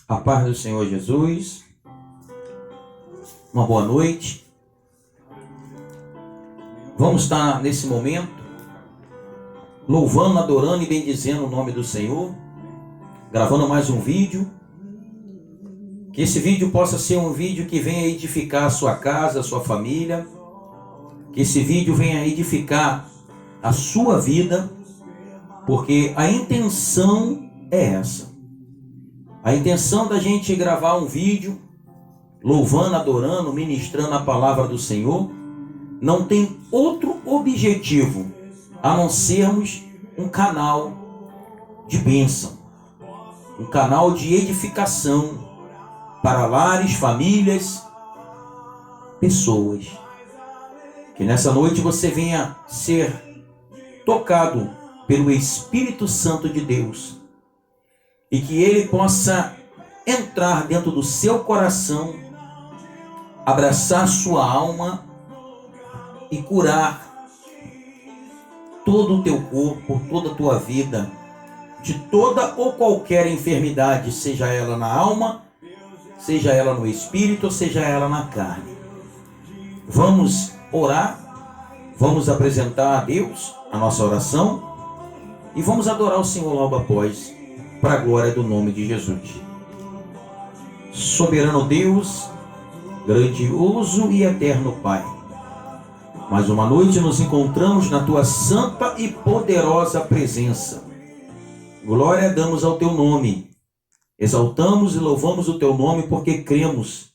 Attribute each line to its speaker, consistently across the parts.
Speaker 1: A paz do Senhor Jesus, uma boa noite. Vamos estar nesse momento louvando, adorando e bendizendo o nome do Senhor, gravando mais um vídeo. Que esse vídeo possa ser um vídeo que venha edificar a sua casa, a sua família. Que esse vídeo venha edificar a sua vida, porque a intenção é essa. A intenção da gente gravar um vídeo, louvando, adorando, ministrando a palavra do Senhor, não tem outro objetivo a não sermos um canal de bênção, um canal de edificação para lares, famílias, pessoas. Que nessa noite você venha ser tocado pelo Espírito Santo de Deus e que Ele possa entrar dentro do seu coração, abraçar sua alma e curar todo o teu corpo, toda a tua vida, de toda ou qualquer enfermidade, seja ela na alma, seja ela no espírito, seja ela na carne. Vamos orar, vamos apresentar a Deus a nossa oração e vamos adorar o Senhor logo após, para a glória do nome de Jesus. Soberano Deus, grandioso e eterno Pai, mais uma noite nos encontramos na Tua santa e poderosa presença. Glória damos ao Teu nome, exaltamos e louvamos o Teu nome porque cremos,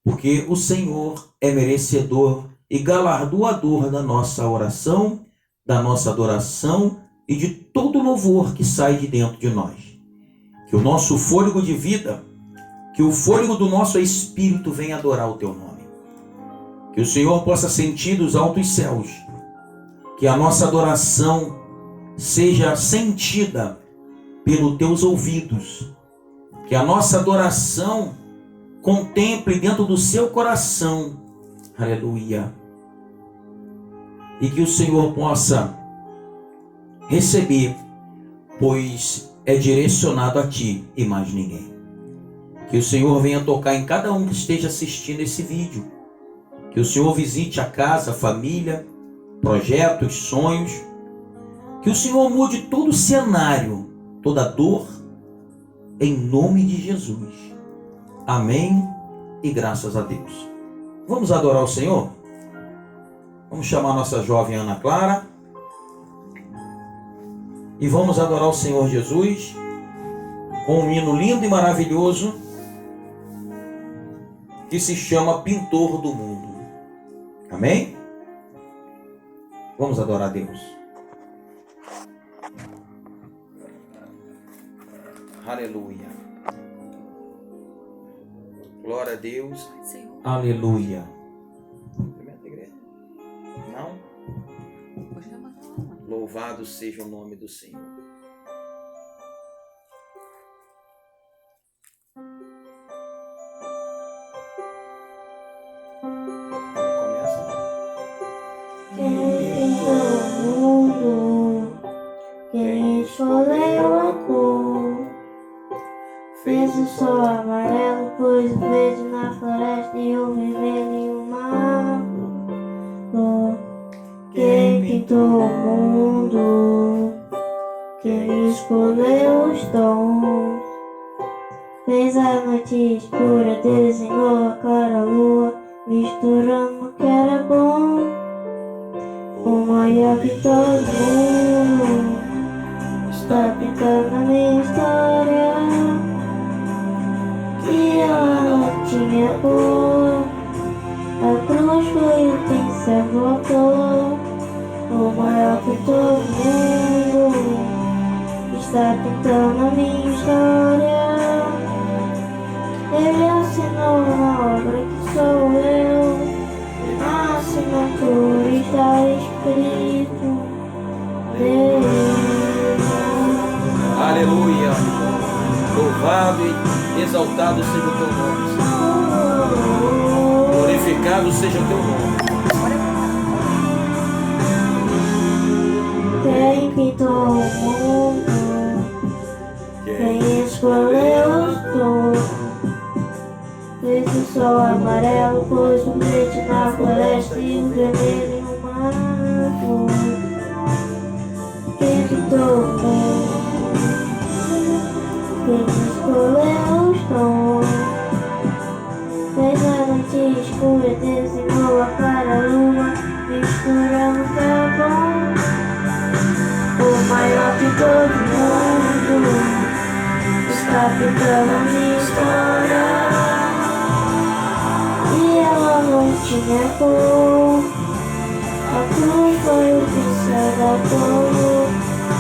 Speaker 1: porque o Senhor é merecedor e galardoador da nossa oração, da nossa adoração e de todo louvor que sai de dentro de nós. Que o nosso fôlego de vida, que o fôlego do nosso espírito venha adorar o Teu nome. Que o Senhor possa sentir dos altos céus, que a nossa adoração seja sentida pelos Teus ouvidos, que a nossa adoração contemple dentro do seu coração, aleluia, e que o Senhor possa receber, pois é direcionado a Ti e mais ninguém. Que o Senhor venha tocar em cada um que esteja assistindo esse vídeo, que o Senhor visite a casa, a família, projetos, sonhos, que o Senhor mude todo o cenário, toda dor, em nome de Jesus. Amém e graças a Deus. Vamos adorar o Senhor? Vamos chamar a nossa jovem Ana Clara e vamos adorar o Senhor Jesus com um hino lindo e maravilhoso que se chama Pintor do Mundo. Amém? Vamos adorar a Deus. Aleluia. Glória a Deus. Aleluia. Não? Louvado seja o nome do Senhor.
Speaker 2: Quem pintou o mundo, quem escolheu a cor, fez o sol amarelo, pôs o verde na floresta e o vermelho em uma flor. Quem pintou o mundo, quem escolheu os tons, fez a noite escura, desenhou a clara lua, misturando o que era bom. O maior pintor do mundo está pintando a minha história, que ela não tinha cor. A cruz foi o pincel autor. O maior pintor do mundo está pintando a minha história. Ele assinou na obra que sou eu. Na assinatura está escrito Deus.
Speaker 1: Aleluia. Louvado e exaltado seja o Teu nome, Senhor. Glorificado seja o Teu nome.
Speaker 2: Quem pintou o mundo, Quem escolheu o tom fez o sol amarelo, pôs o verde na floresta e o vermelho em uma flor. Quem pintou o mundo, quem escolheu os tons, fez a noite escura, desenhou a clara lua, misturando carvão. O maior de todo mundo está pintando a minha história. E ela não tinha cor, a cruz foi o pincel da cor.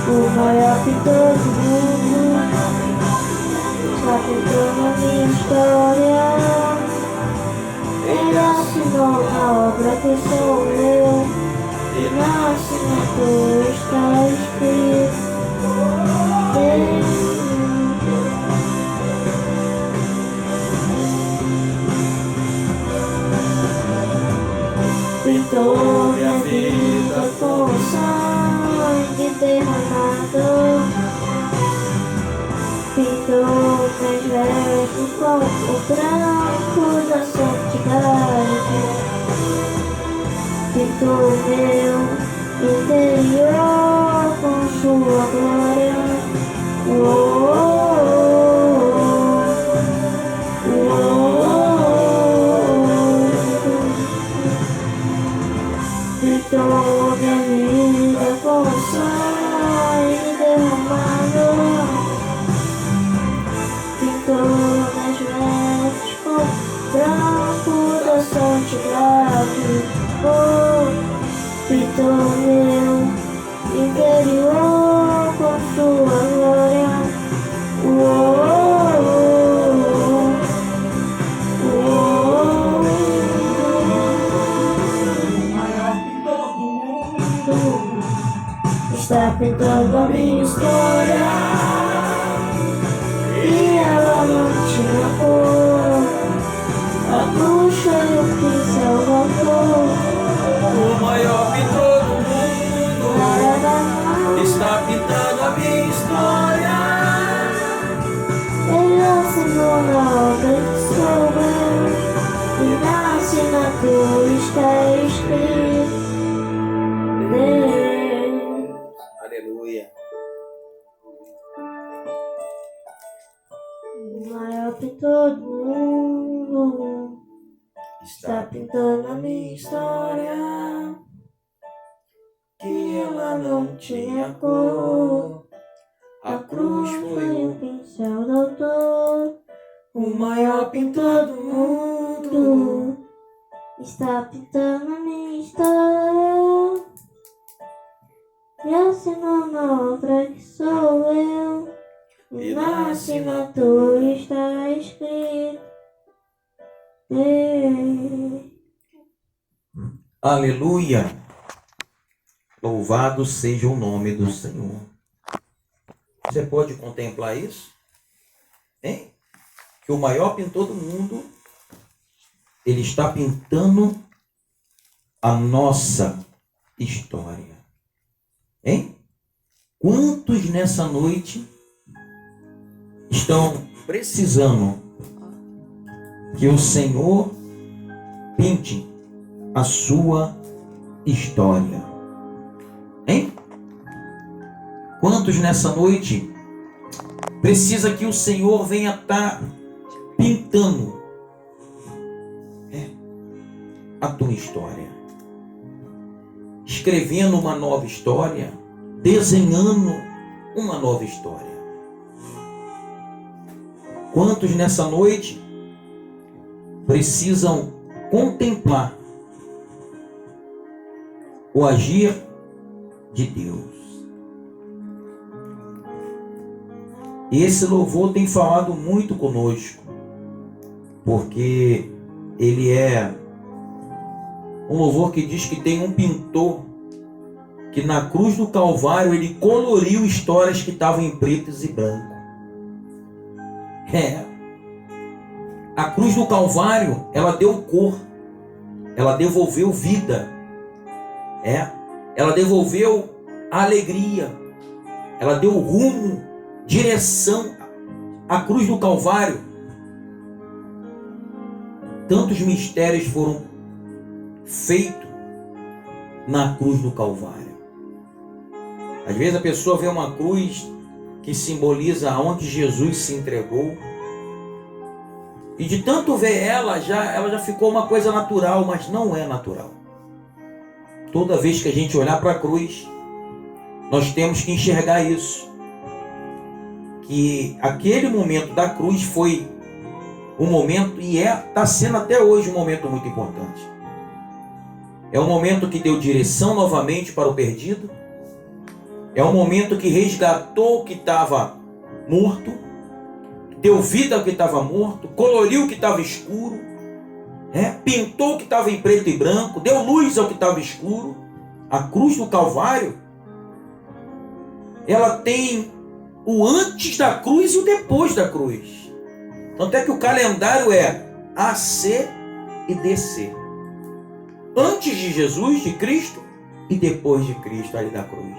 Speaker 2: O maior pintor do mundo está pintando a minha história. Ele assinou a obra que sou eu, e na assinatura está escrito pintou minha vida com sangue derramado, pintou meus vestes com o branco da santidade, pintou meu interior com sua glória. Pintou minha vida com sangue derramado, pintou meus vestes com branco da santidade. Pintou meu interior com sua glória. Está pintando a minha história, e ela não tinha cor, a cruz foi o pincel da cor.
Speaker 1: O maior pintor do mundo está pintando a minha história.
Speaker 2: Ele assinou na obra que sou eu, e na assinatura está escrito Deus.
Speaker 1: Aleluia.
Speaker 2: O maior pintor do mundo está pintando a minha história, que ela não tinha cor, a cruz foi o pincel do autor. O maior pintor do mundo está pintando a minha história, e assinou na obra que sou eu, e na assinatura está escrito Deus.
Speaker 1: Aleluia. Louvado seja o nome do Senhor. Você pode contemplar isso? Hein? Que o maior pintor do mundo, ele está pintando a nossa história. Hein? Quantos nessa noite estão precisando que o Senhor pinte a sua história? Hein? Quantos nessa noite precisa que o Senhor venha estar pintando a tua história, escrevendo uma nova história, desenhando uma nova história? Quantos nessa noite precisam contemplar o agir de Deus? E esse louvor tem falado muito conosco, porque ele é um louvor que diz que tem um pintor que na cruz do Calvário ele coloriu histórias que estavam em pretos e branco. A cruz do Calvário, ela deu cor, ela devolveu vida, ela devolveu a alegria, ela deu rumo, direção a cruz do Calvário, tantos mistérios foram feitos na cruz do Calvário. Às vezes a pessoa vê uma cruz que simboliza aonde Jesus se entregou, e de tanto ver ela já ficou uma coisa natural, mas não é natural. Toda vez que a gente olhar para a cruz, nós temos que enxergar isso, que aquele momento da cruz foi um momento, e está sendo até hoje um momento muito importante. É um momento que deu direção novamente para o perdido, é um momento que resgatou o que estava morto, deu vida ao que estava morto, coloriu o que estava escuro, pintou o que estava em preto e branco, deu luz ao que estava escuro. A cruz do Calvário, ela tem o antes da cruz e o depois da cruz. Tanto é que o calendário é AC e DC. Antes de Jesus, de Cristo, e depois de Cristo, ali da cruz.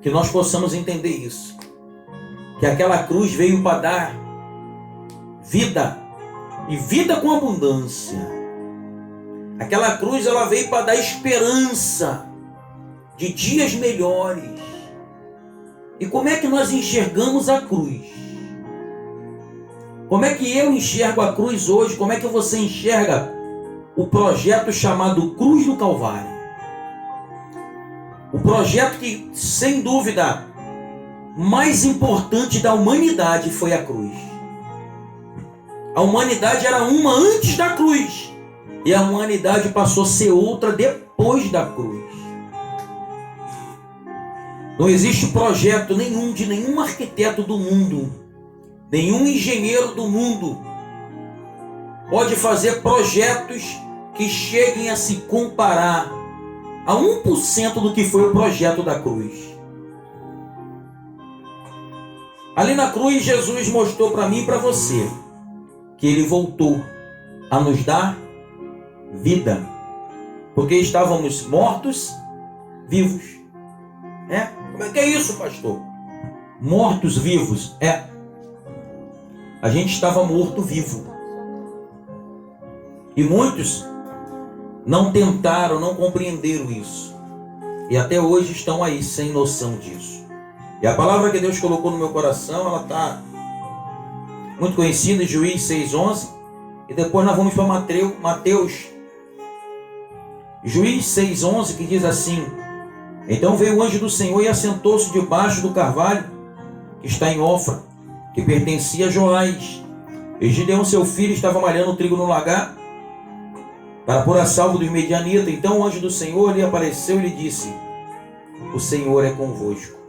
Speaker 1: Que nós possamos entender isso. Que aquela cruz veio para dar vida, e vida com abundância. Aquela cruz, ela veio para dar esperança de dias melhores. E como é que nós enxergamos a cruz? Como é que eu enxergo a cruz hoje? Como é que você enxerga o projeto chamado Cruz do Calvário? O projeto que, sem dúvida, mais importante da humanidade foi a cruz. A humanidade era uma antes da cruz, e a humanidade passou a ser outra depois da cruz. Não existe projeto nenhum de nenhum arquiteto do mundo, nenhum engenheiro do mundo pode fazer projetos que cheguem a se comparar a 1% do que foi o projeto da cruz. Ali na cruz, Jesus mostrou para mim e para você que Ele voltou a nos dar vida, porque estávamos mortos, vivos. Como é que é isso, pastor? Mortos, vivos. A gente estava morto, vivo. E muitos não tentaram, não compreenderam isso. E até hoje estão aí sem noção disso. E a palavra que Deus colocou no meu coração, ela está muito conhecida, Juízes 6:11. E depois nós vamos para Mateus. Juízes 6:11, que diz assim: então veio o anjo do Senhor e assentou-se debaixo do carvalho que está em Ofra, que pertencia a Joás. E Gideão, seu filho, estava malhando trigo no lagar para pôr a salvo dos medianitas. Então o anjo do Senhor lhe apareceu e lhe disse: o Senhor é convosco.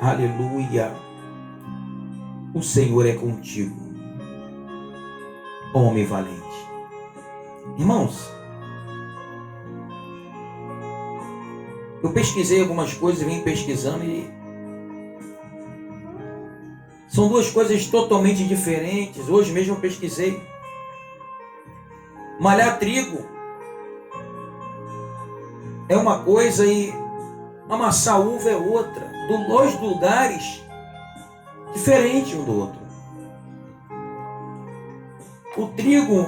Speaker 1: Aleluia. O Senhor é contigo, homem valente. Irmãos, eu pesquisei algumas coisas e vim pesquisando, e são duas coisas totalmente diferentes. Hoje mesmo eu pesquisei. Malhar trigo é uma coisa e amassar uva é outra. Dois lugares diferentes um do outro. O trigo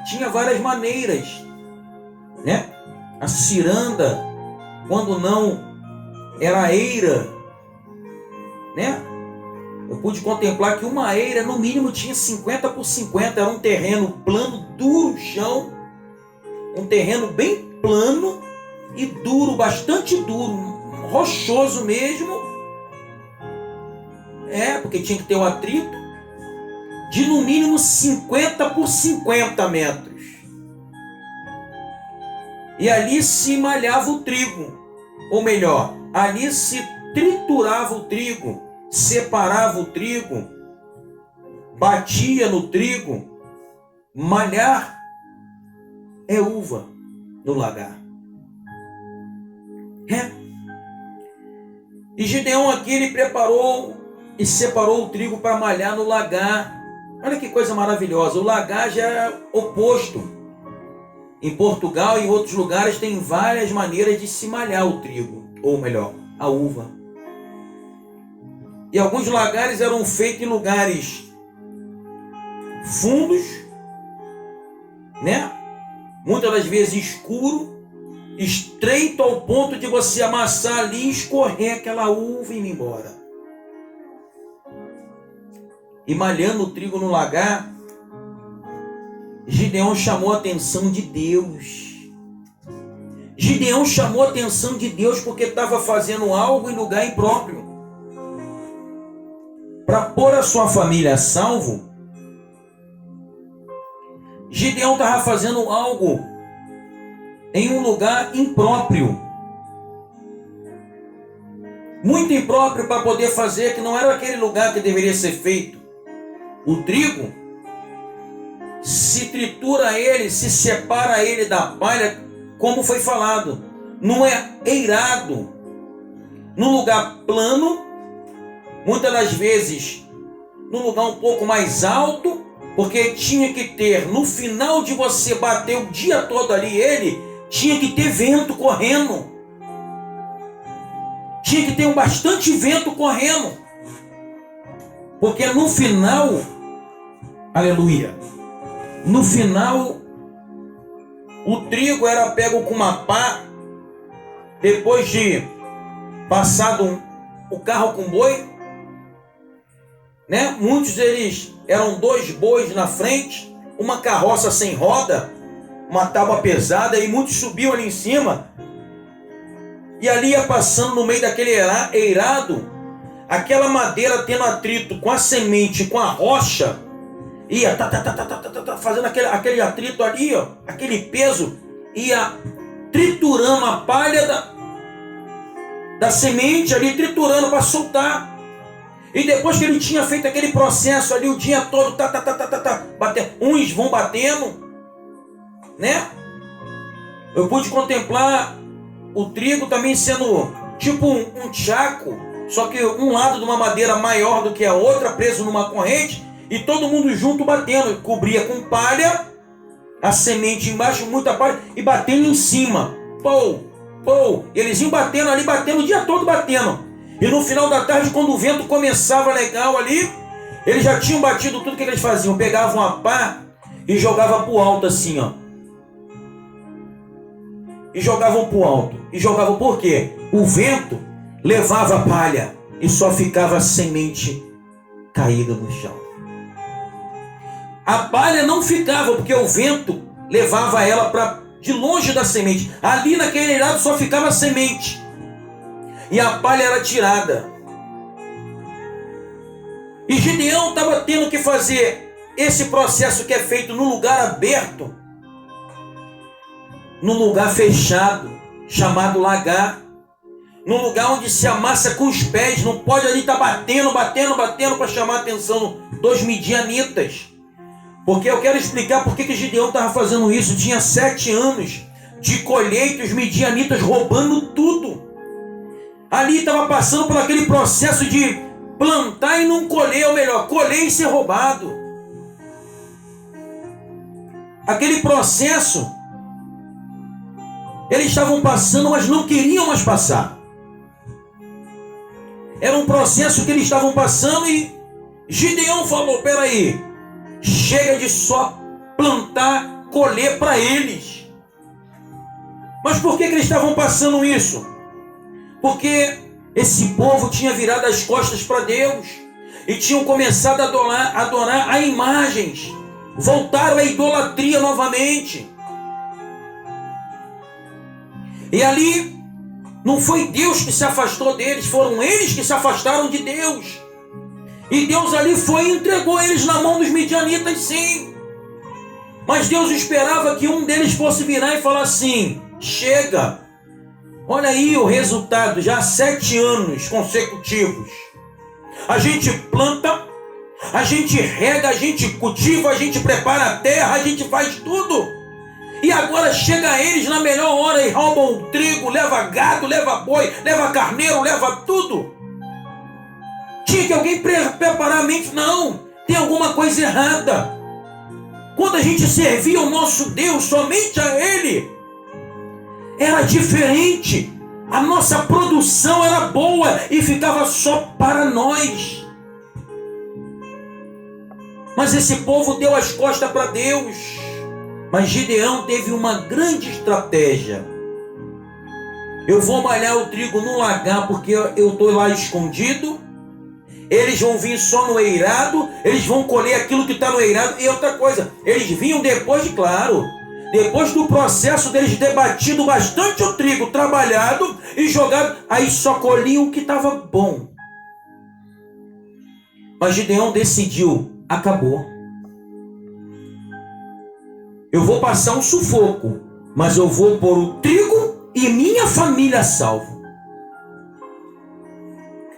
Speaker 1: tinha várias maneiras, A ciranda, quando não era eira, Eu pude contemplar que uma eira, no mínimo, tinha 50 por 50. Era um terreno plano, duro, chão. Um terreno bem plano e duro, bastante duro, rochoso mesmo. Porque tinha que ter um atrito de, no mínimo, 50 por 50 metros. E ali se malhava o trigo. Ou melhor, ali se triturava o trigo, separava o trigo, batia no trigo. Malhar é uva no lagar. E Gideão aqui, ele preparou e separou o trigo para malhar no lagar. Olha que coisa maravilhosa. O lagar já é oposto. Em Portugal e em outros lugares tem várias maneiras de se malhar o trigo, ou melhor, a uva. E alguns lagares eram feitos em lugares fundos, né? Muitas das vezes escuro, estreito ao ponto de você amassar ali e escorrer aquela uva e ir embora. E malhando o trigo no lagar, Gideão chamou a atenção de Deus. Gideão chamou a atenção de Deus porque estava fazendo algo em lugar impróprio. Para pôr a sua família a salvo, Gideão estava fazendo algo em um lugar impróprio. Muito impróprio para poder fazer, que não era aquele lugar que deveria ser feito. O trigo, se tritura ele, se separa ele da palha, como foi falado. Não é eirado. Num lugar plano, muitas das vezes num lugar um pouco mais alto, porque tinha que ter, no final de você bater o dia todo ali, ele tinha que ter vento correndo. Tinha que ter bastante vento correndo. Porque no final, aleluia, no final, o trigo era pego com uma pá, depois de passado o carro com boi, né? Muitos deles eram 2 bois na frente, uma carroça sem roda, uma tábua pesada, e muitos subiam ali em cima, e ali ia passando no meio daquele eirado, aquela madeira tendo atrito com a semente, com a rocha, ia fazendo aquele atrito ali, ó, aquele peso, ia triturando a palha da semente ali, triturando para soltar. E depois que ele tinha feito aquele processo ali o dia todo, batendo, uns vão batendo, né? Eu pude contemplar o trigo também sendo tipo um tchaco, só que um lado de uma madeira maior do que a outra, preso numa corrente, e todo mundo junto batendo, cobria com palha, a semente embaixo, muita palha, e batendo em cima, e eles iam batendo ali, batendo o dia todo batendo. E no final da tarde, quando o vento começava legal ali, eles já tinham batido tudo. O que eles faziam? Pegavam a pá e jogavam pro alto assim, ó. E jogavam pro alto. E jogavam por quê? O vento levava a palha e só ficava a semente caída no chão. A palha não ficava, porque o vento levava ela para de longe da semente. Ali naquele eirado só ficava a semente. E a palha era tirada. E Gideão estava tendo que fazer esse processo que é feito no lugar aberto, num lugar fechado, chamado lagar, num lugar onde se amassa com os pés, não pode ali estar batendo para chamar a atenção dos midianitas. Porque eu quero explicar por que Gideão estava fazendo isso. Tinha 7 anos de colheita, os midianitas roubando tudo. Ali estava passando por aquele processo de plantar e não colher, ou melhor, colher e ser roubado. Aquele processo, eles estavam passando, mas não queriam mais passar. Era um processo que eles estavam passando e Gideão falou, peraí, chega de só plantar, colher para eles. Mas por que eles estavam passando isso? Porque esse povo tinha virado as costas para Deus e tinham começado a adorar a imagens. Voltaram à idolatria novamente. E ali não foi Deus que se afastou deles, foram eles que se afastaram de Deus. E Deus ali foi e entregou eles na mão dos midianitas, sim. Mas Deus esperava que um deles fosse virar e falar assim, chega. Olha aí o resultado, já há 7 anos consecutivos. A gente planta, a gente rega, a gente cultiva, a gente prepara a terra, a gente faz tudo. E agora chega eles na melhor hora e roubam o trigo, leva gado, leva boi, leva carneiro, leva tudo. Tinha que alguém preparar a mente. Não, tem alguma coisa errada. Quando a gente servia o nosso Deus, somente a Ele, era diferente. A nossa produção era boa e ficava só para nós. Mas esse povo deu as costas para Deus. Mas Gideão teve uma grande estratégia. Eu vou malhar o trigo no lagar porque eu estou lá escondido. Eles vão vir só no eirado. Eles vão colher aquilo que está no eirado. E outra coisa, eles vinham depois de, claro, depois do processo deles ter batido bastante o trigo, trabalhado e jogado, aí só colhiam o que estava bom. Mas Gideão decidiu, acabou. Eu vou passar um sufoco, mas eu vou pôr o trigo e minha família a salvo.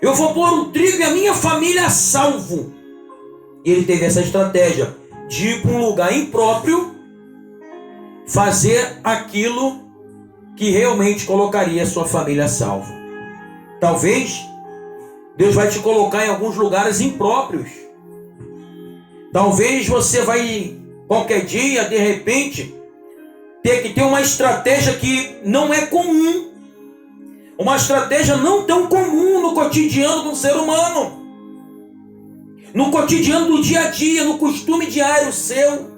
Speaker 1: Eu vou pôr o trigo e a minha família a salvo. E ele teve essa estratégia de ir para um lugar impróprio, fazer aquilo que realmente colocaria a sua família a salvo. Talvez Deus vai te colocar em alguns lugares impróprios. Talvez você vai, qualquer dia, de repente, ter que ter uma estratégia que não é comum. Uma estratégia não tão comum no cotidiano do ser humano. No cotidiano do dia a dia, no costume diário seu.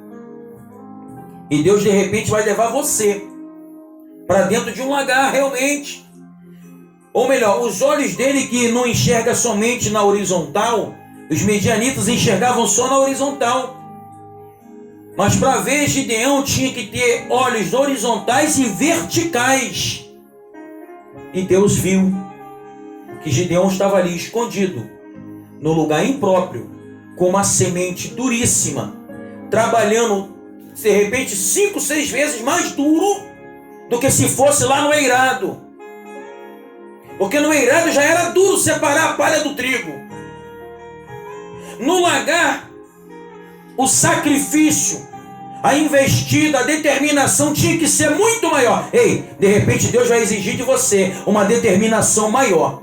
Speaker 1: E Deus de repente vai levar você para dentro de um lagar realmente. Ou melhor, os olhos dele que não enxerga somente na horizontal, os medianitas enxergavam só na horizontal. Mas para ver Gideão tinha que ter olhos horizontais e verticais. E Deus viu que Gideão estava ali escondido, no lugar impróprio, com uma semente duríssima, trabalhando de repente 5, 6 vezes mais duro do que se fosse lá no eirado. Porque no eirado já era duro separar a palha do trigo. No lagar, o sacrifício, a investida, a determinação tinha que ser muito maior. Ei, de repente Deus vai exigir de você uma determinação maior,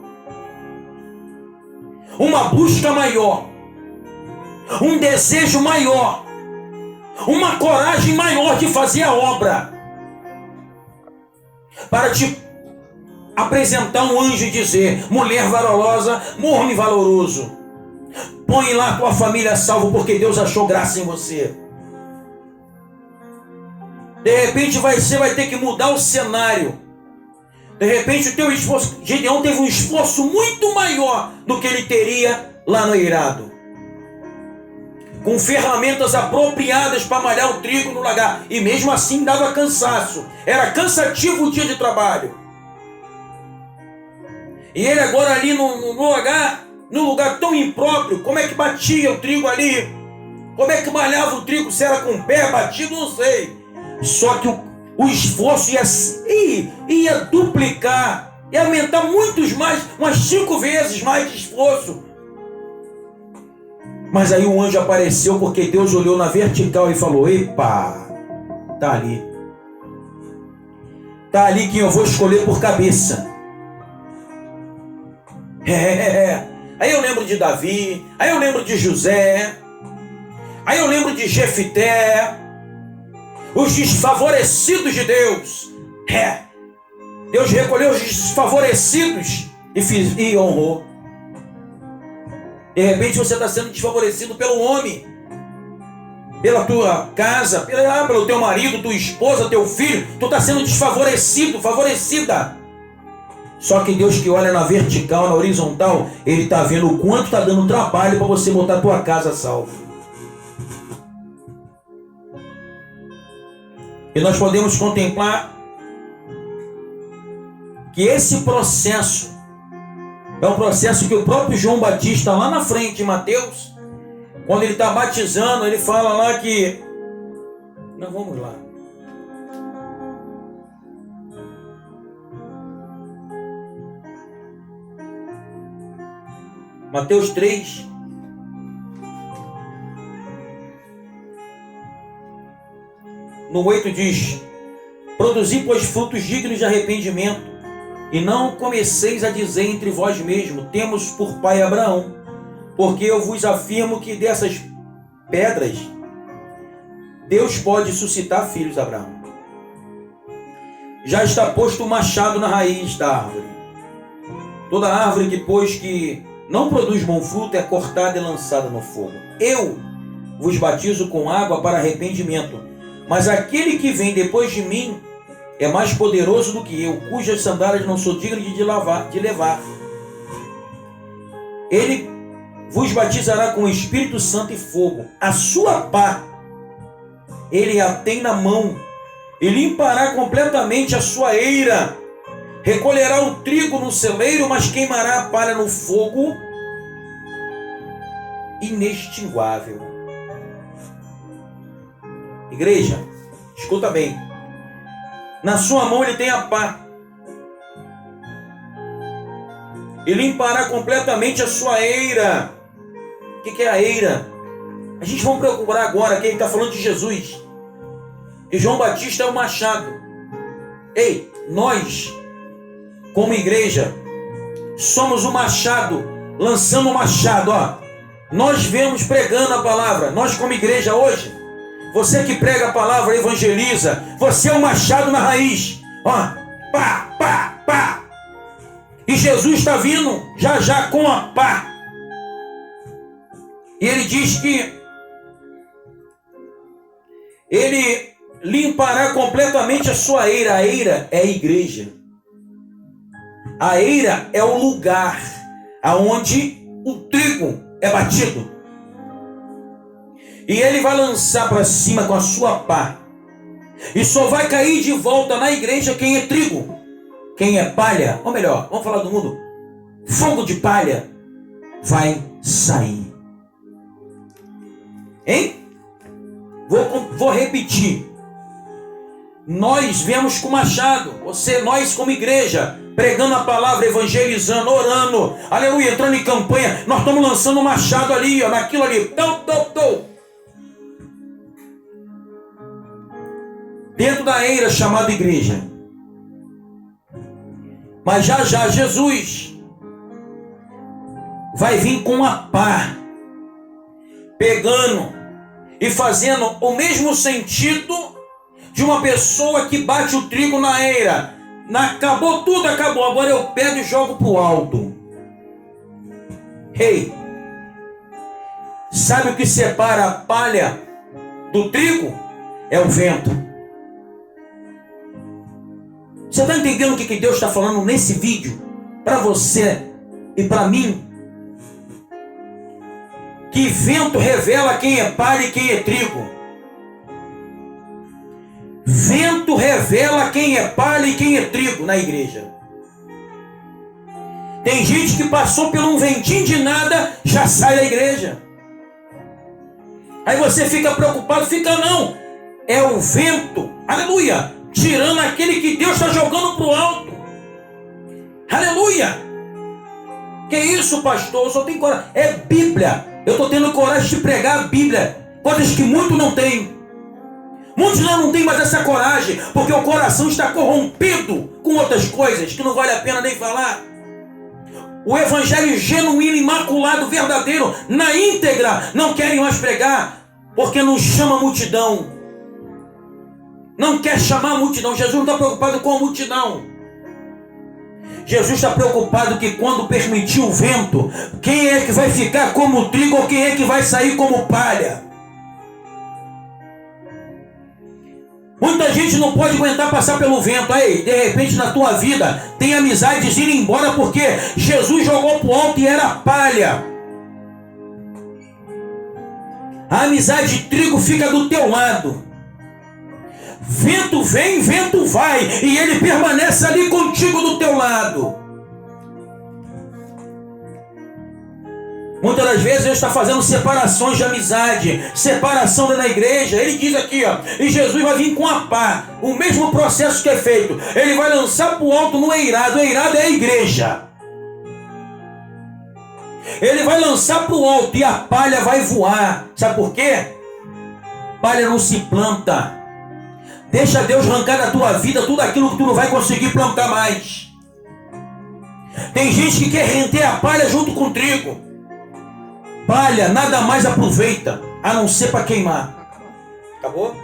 Speaker 1: uma busca maior, um desejo maior, uma coragem maior de fazer a obra, para te apresentar um anjo e dizer: mulher valorosa, homem valoroso, põe lá a tua família a salvo, porque Deus achou graça em você. De repente você vai ter que mudar o cenário. De repente o teu esforço, Gideão teve um esforço muito maior do que ele teria lá no eirado, com ferramentas apropriadas para malhar o trigo no lagar, e mesmo assim dava cansaço, era cansativo o dia de trabalho. E ele agora ali no lugar tão impróprio, como é que batia o trigo ali? Como é que malhava o trigo? Se era com o pé batido, não sei. Só que o esforço ia duplicar, ia aumentar umas 5 vezes mais de esforço. Mas aí um anjo apareceu, porque Deus olhou na vertical e falou: epa, tá ali. Tá ali quem eu vou escolher por cabeça. Aí eu lembro de Davi, aí eu lembro de José, aí eu lembro de Jefité, os desfavorecidos de Deus. Deus recolheu os desfavorecidos e honrou. De repente você está sendo desfavorecido pelo homem, pela tua casa, pelo teu marido, tua esposa, teu filho. Tu está sendo desfavorecido, favorecida. Só que Deus, que olha na vertical, na horizontal, Ele está vendo o quanto está dando trabalho para você botar a tua casa a salvo. E nós podemos contemplar que esse processo é um processo que o próprio João Batista, lá na frente, em Mateus, quando ele está batizando, ele fala lá que... Nós vamos lá. Mateus 3. No 8 diz: produzi, pois, frutos dignos de arrependimento, e não comeceis a dizer entre vós mesmos: temos por pai Abraão, porque eu vos afirmo que dessas pedras Deus pode suscitar filhos a Abraão. já está posto o machado na raiz da árvore. Toda árvore depois que não produz bom fruto é cortada e lançada no fogo. Eu vos batizo com água para arrependimento, mas aquele que vem depois de mim é mais poderoso do que eu, cujas sandálias não sou digno de levar. Ele vos batizará com o Espírito Santo e fogo. A sua pá ele a tem na mão, e limpará completamente a sua eira. Recolherá o trigo no celeiro, mas queimará a palha no fogo inextinguável. Igreja, escuta bem. Na sua mão ele tem a pá, e limpará completamente a sua eira. O que é a eira? A gente vai procurar agora que ele está falando de Jesus. E João Batista é o machado. Ei, nós, como igreja, somos o machado, lançando o machado, ó. Nós vemos pregando a palavra. Nós, como igreja hoje, você que prega a palavra, evangeliza, você é o machado na raiz, ó. Pá, pá, pá. E Jesus está vindo já já com a pá. E ele diz que ele limpará completamente a sua eira. A eira é a igreja. A eira é o lugar aonde o trigo é batido. E ele vai lançar para cima com a sua pá. E só vai cair de volta na igreja quem é trigo. Quem é palha, ou melhor, vamos falar do mundo, fogo de palha vai sair. Hein? Vou repetir. Nós viemos com machado. Nós como igreja, pregando a palavra, evangelizando, orando, aleluia, entrando em campanha. Nós estamos lançando um machado ali, ó, naquilo ali. Dentro da eira chamada igreja. Mas já já Jesus vai vir com a pá, pegando e fazendo o mesmo sentido de uma pessoa que bate o trigo na eira. Acabou tudo, acabou. Agora eu pego e jogo para o alto. Ei, sabe o que separa a palha do trigo? É o vento. Você está entendendo o que Deus está falando nesse vídeo? Para você e para mim. Que vento revela quem é palha e quem é trigo. Vento revela quem é palha e quem é trigo na igreja. Tem gente que passou por um ventinho de nada, já sai da igreja. Aí você fica preocupado, fica não. É o vento, aleluia, tirando aquele que Deus está jogando para o alto. Aleluia. Que isso, pastor? Eu só tenho coragem. É Bíblia. Eu estou tendo coragem de pregar a Bíblia. Coisas que muitos não têm. Muitos não têm mais essa coragem, porque o coração está corrompido com outras coisas que não vale a pena nem falar. O evangelho genuíno, imaculado, verdadeiro, na íntegra, não querem mais pregar, porque não chama a multidão. Não quer chamar a multidão. Jesus não está preocupado com a multidão. Jesus está preocupado que quando permitir o vento, quem é que vai ficar como trigo ou quem é que vai sair como palha? Muita gente não pode aguentar passar pelo vento. Aí, de repente na tua vida tem amizades indo embora porque Jesus jogou pro alto e era palha. A amizade de trigo fica do teu lado. Vento vem, vento vai, e ele permanece ali contigo do teu lado. Muitas das vezes Deus está fazendo separações de amizade, separação da igreja. Ele diz aqui, ó, e Jesus vai vir com a pá, o mesmo processo que é feito. Ele vai lançar para o alto no eirado. O eirado é a igreja. Ele vai lançar para o alto e a palha vai voar. Sabe por quê? Palha não se planta. Deixa Deus arrancar da tua vida tudo aquilo que tu não vai conseguir plantar mais. Tem gente que quer render a palha junto com o trigo. Palha nada mais aproveita, a não ser para queimar. Acabou?